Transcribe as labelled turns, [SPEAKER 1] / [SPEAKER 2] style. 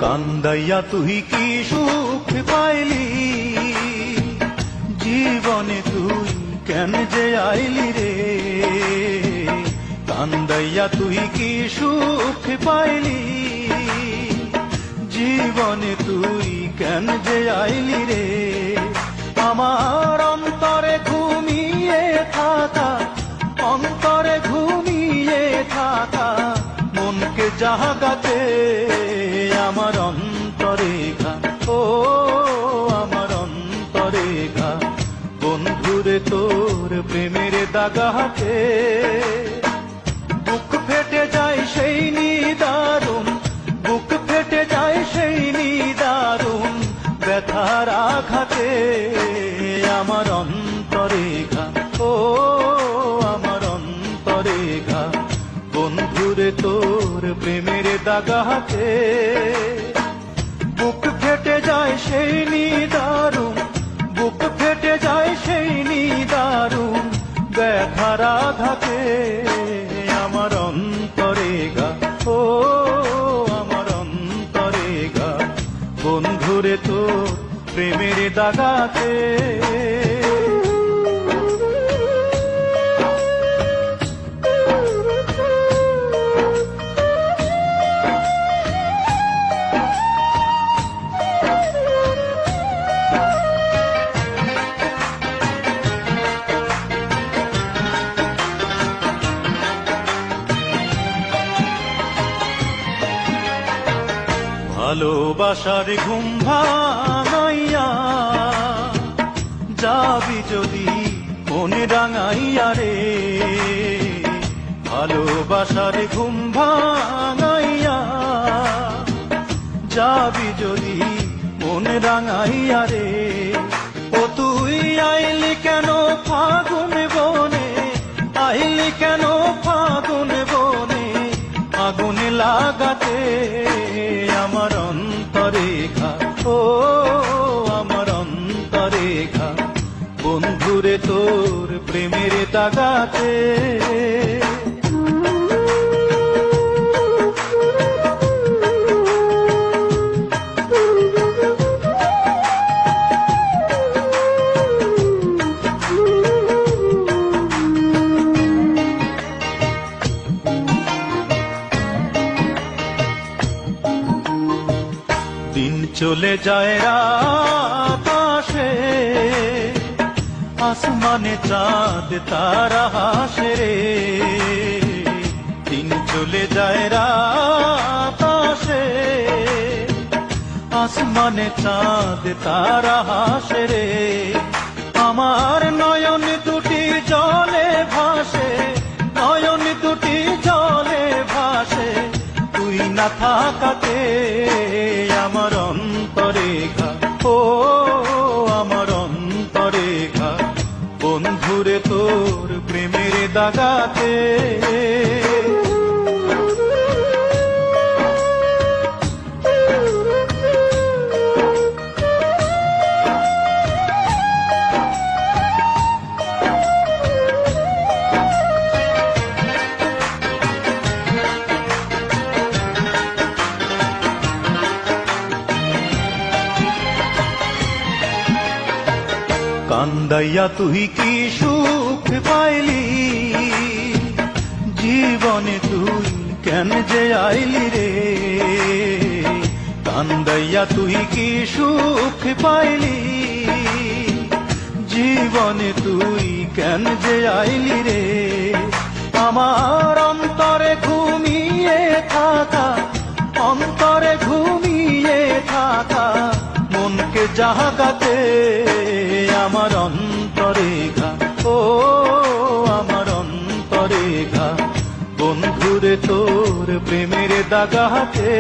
[SPEAKER 1] কান্দাইয়া তুই কি সুখ পাইলি, জীবনে তুই কেন যে আইলি রে। কান্দাইয়া তুই কি সুখ পাইলি, জীবনে তুই কেন যে আইলি রে। আমার অন্তরে ঘুমিয়ে থাকা, অন্তরে ঘুমিয়ে থাকা মনকে জাগাতে আমার অন্তরে ঘা, ও আমার অন্তরে ঘা। বন্ধুরে তোর প্রেমের দাগাতে বুক ফেটে যায় সেই নিদারুণ, বুক ফেটে যায় সেই নিদারুণ ব্যথার আঘাতে আমার অন্তরে ঘা, ও আমার অন্তরে ঘা। বন্ধুরে তোর প্রেমের দাগাতে বুক ফেটে যায় সেই নিদারুণ, বুক ফেটে যায় সেই নিদারুণ ব্যথার আঘাতে আমার অন্তরে ঘা, ও আমার অন্তরে ঘা। বন্ধুরে তোর প্রেমের দাগাতে ভালোবাসার ঘুম ভাঙাইয়া যাবি যদি মনে রাঙাইয়া রে। ভালোবাসার ঘুম ভাঙাইয়া যাবি যদি মনে রাঙাইয়া রে। ও তুই আইলি কেন ফাগুন বনে, আইলি কেন ফাগুন বনে আগুন লাগাতে আমার অন্তরে ঘা, ও আমার অন্তরে ঘা। বন্ধুরে তোর প্রেমের দাগাতে দিন চলে যায় রাত আসে, আসমানে চাঁদ তারা হাসে রে। দিন চলে যায় রাত আসে, আসমানে চাঁদ তারা হাসে রে। আমার নয়ন দুটি জলে ভাসে, নয়ন দুটি জলে ভাসে তুই না থাকাতে আমার অন্তরে ঘা, ও আমার অন্তরে ঘা। বন্ধুরে তোর প্রেমের দাগাতে কান্দাইয়া তুই কি সুখ পাইলি, জীবনে তুই কেন যে আইলি রে। কান্দাইয়া তুই কি সুখ পাইলি, জীবনে তুই কেন যে আইলি রে। আমার অন্তরে ঘুমিয়ে থাকা, অন্তরে ঘুমিয়ে থাকা মনকে জাগাতে আমার অন্তরে ঘা, ও আমার অন্তরে ঘা। বন্ধুরে তোর প্রেমের দাগাতে